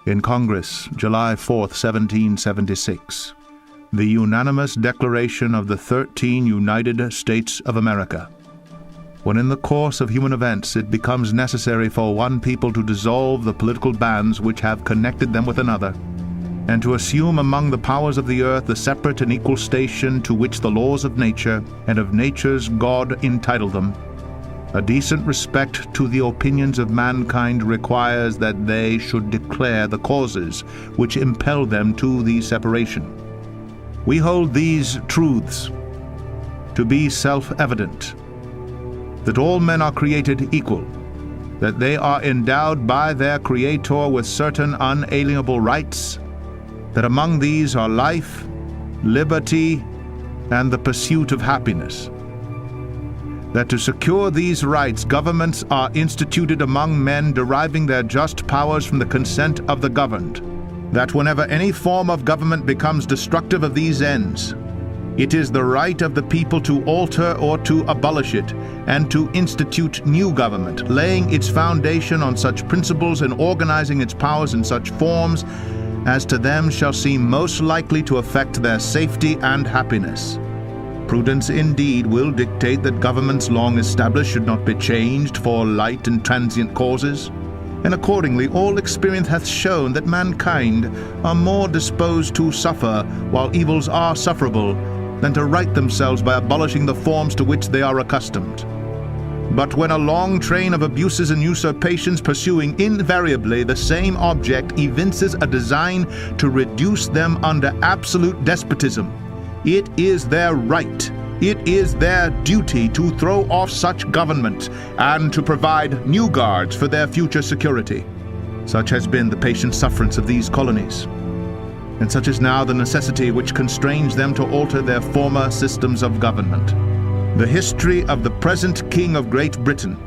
In Congress, July 4, 1776, the unanimous declaration of the 13 United States of America. When in the course of human events it becomes necessary for one people to dissolve the political bands which have connected them with another, and to assume among the powers of the earth the separate and equal station to which the laws of nature and of nature's God entitle them, a decent respect to the opinions of mankind requires that they should declare the causes which impel them to the separation. We hold these truths to be self-evident, that all men are created equal, that they are endowed by their Creator with certain unalienable rights, that among these are life, liberty, and the pursuit of happiness. That to secure these rights, governments are instituted among men deriving their just powers from the consent of the governed. That whenever any form of government becomes destructive of these ends, it is the right of the people to alter or to abolish it, and to institute new government, laying its foundation on such principles and organizing its powers in such forms as to them shall seem most likely to affect their safety and happiness. Prudence indeed will dictate that governments long established should not be changed for light and transient causes, and accordingly all experience hath shown that mankind are more disposed to suffer while evils are sufferable than to right themselves by abolishing the forms to which they are accustomed. But when a long train of abuses and usurpations pursuing invariably the same object evinces a design to reduce them under absolute despotism, it is their right, it is their duty to throw off such government and to provide new guards for their future security. Such has been the patient sufferance of these colonies, and such is now the necessity which constrains them to alter their former systems of government. The history of the present King of Great Britain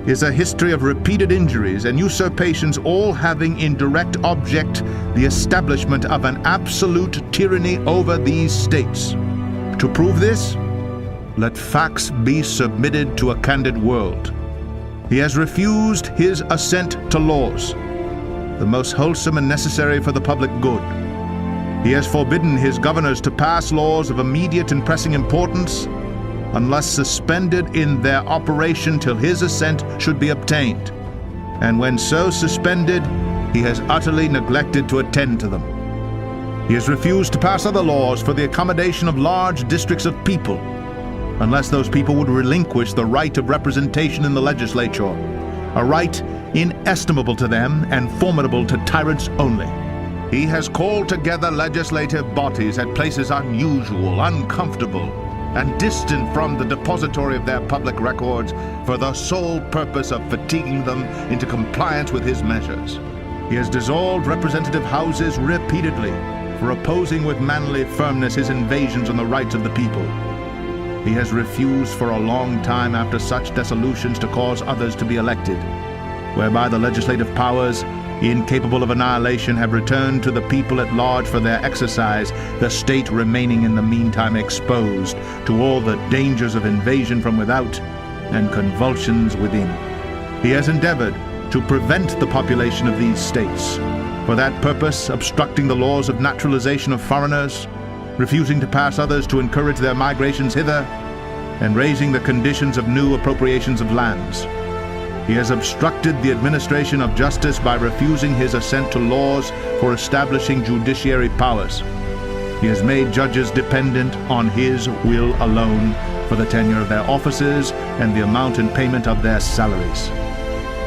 is a history of repeated injuries and usurpations, all having in direct object the establishment of an absolute tyranny over these states. To prove this, let facts be submitted to a candid world. He has refused his assent to laws, the most wholesome and necessary for the public good. He has forbidden his governors to pass laws of immediate and pressing importance, unless suspended in their operation till his assent should be obtained. And when so suspended, he has utterly neglected to attend to them. He has refused to pass other laws for the accommodation of large districts of people, unless those people would relinquish the right of representation in the legislature, a right inestimable to them and formidable to tyrants only. He has called together legislative bodies at places unusual, uncomfortable, and distant from the depository of their public records for the sole purpose of fatiguing them into compliance with his measures. He has dissolved representative houses repeatedly for opposing with manly firmness his invasions on the rights of the people. He has refused for a long time after such dissolutions to cause others to be elected, whereby the legislative powers, incapable of annihilation, have returned to the people at large for their exercise, the state remaining in the meantime exposed to all the dangers of invasion from without and convulsions within. He has endeavored to prevent the population of these states, for that purpose obstructing the laws of naturalization of foreigners, refusing to pass others to encourage their migrations hither, and raising the conditions of new appropriations of lands. He has obstructed the administration of justice by refusing his assent to laws for establishing judiciary powers. He has made judges dependent on his will alone for the tenure of their offices and the amount and payment of their salaries.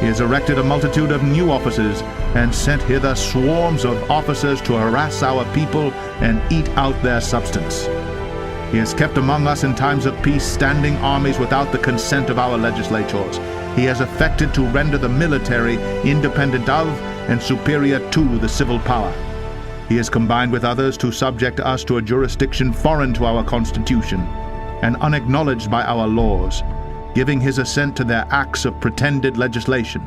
He has erected a multitude of new offices and sent hither swarms of officers to harass our people and eat out their substance. He has kept among us in times of peace standing armies without the consent of our legislatures. He has affected to render the military independent of and superior to the civil power. He has combined with others to subject us to a jurisdiction foreign to our Constitution and unacknowledged by our laws, giving his assent to their acts of pretended legislation,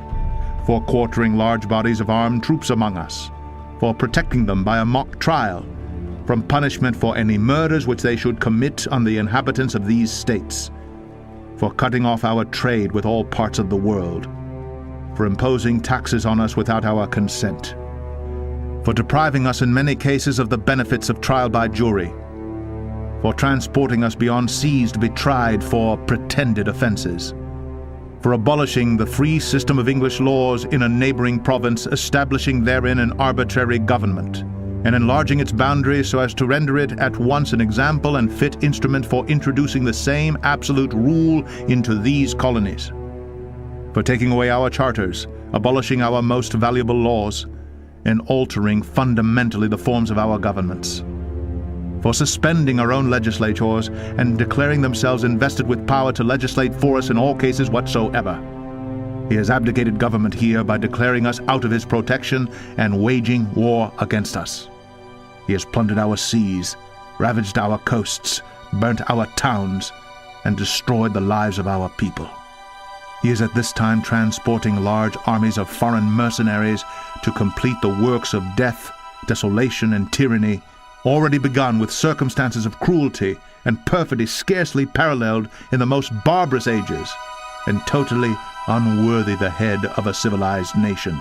for quartering large bodies of armed troops among us, for protecting them by a mock trial, from punishment for any murders which they should commit on the inhabitants of these states, for cutting off our trade with all parts of the world, for imposing taxes on us without our consent, for depriving us in many cases of the benefits of trial by jury, for transporting us beyond seas to be tried for pretended offenses, for abolishing the free system of English laws in a neighboring province, establishing therein an arbitrary government, and enlarging its boundaries so as to render it at once an example and fit instrument for introducing the same absolute rule into these colonies, for taking away our charters, abolishing our most valuable laws, and altering fundamentally the forms of our governments, for suspending our own legislators and declaring themselves invested with power to legislate for us in all cases whatsoever. He has abdicated government here by declaring us out of his protection and waging war against us. He has plundered our seas, ravaged our coasts, burnt our towns, and destroyed the lives of our people. He is at this time transporting large armies of foreign mercenaries to complete the works of death, desolation, and tyranny, already begun with circumstances of cruelty and perfidy scarcely paralleled in the most barbarous ages, and totally unworthy the head of a civilized nation.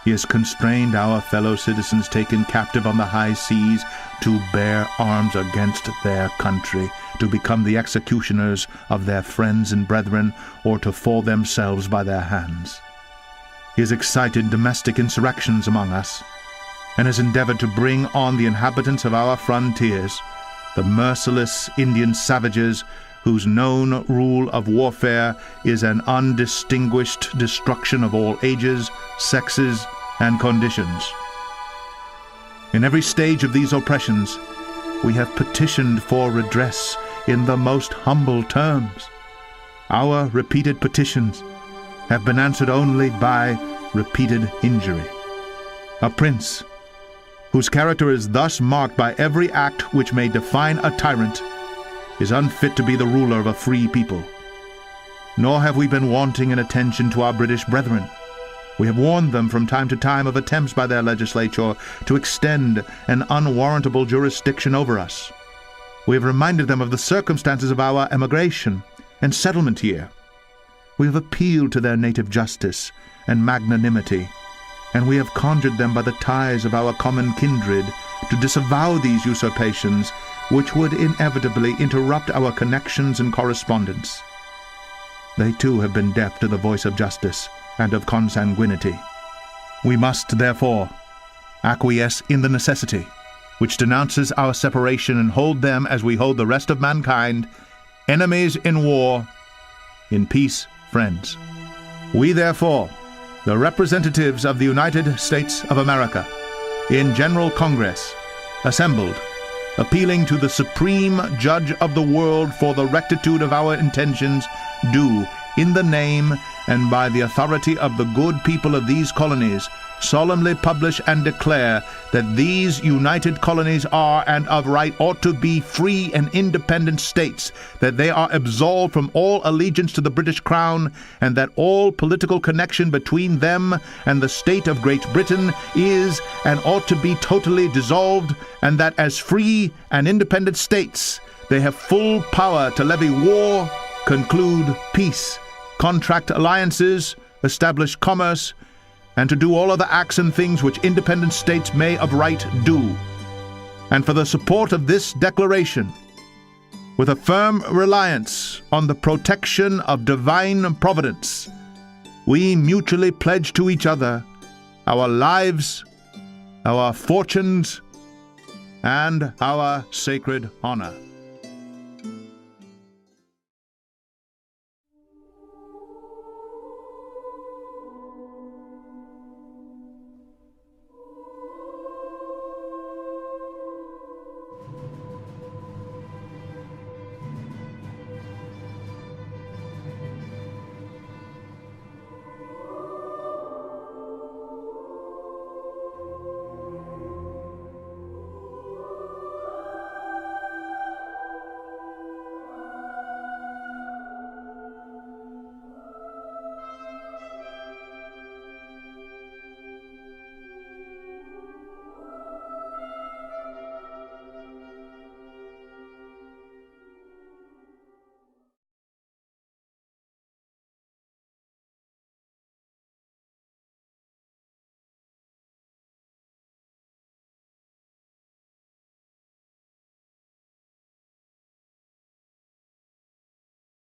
He has constrained our fellow citizens taken captive on the high seas to bear arms against their country, to become the executioners of their friends and brethren, or to fall themselves by their hands. He has excited domestic insurrections among us, and has endeavored to bring on the inhabitants of our frontiers, the merciless Indian savages whose known rule of warfare is an undistinguished destruction of all ages, sexes, and conditions. In every stage of these oppressions, we have petitioned for redress in the most humble terms. Our repeated petitions have been answered only by repeated injury. A prince, whose character is thus marked by every act which may define a tyrant, is unfit to be the ruler of a free people. Nor have we been wanting in attention to our British brethren. We have warned them from time to time of attempts by their legislature to extend an unwarrantable jurisdiction over us. We have reminded them of the circumstances of our emigration and settlement here. We have appealed to their native justice and magnanimity, and we have conjured them by the ties of our common kindred to disavow these usurpations, which would inevitably interrupt our connections and correspondence. They too have been deaf to the voice of justice and of consanguinity. We must, therefore, acquiesce in the necessity which denounces our separation and hold them, as we hold the rest of mankind, enemies in war, in peace friends. We, therefore, the representatives of the United States of America, in General Congress, assembled, appealing to the Supreme Judge of the world for the rectitude of our intentions, do, in the name and by the authority of the good people of these colonies, solemnly publish and declare that these united colonies are and of right ought to be free and independent states, that they are absolved from all allegiance to the British Crown, and that all political connection between them and the state of Great Britain is and ought to be totally dissolved, and that as free and independent states they have full power to levy war, conclude peace, contract alliances, establish commerce, and to do all other acts and things which independent states may of right do. And for the support of this declaration, with a firm reliance on the protection of divine providence, we mutually pledge to each other our lives, our fortunes, and our sacred honor.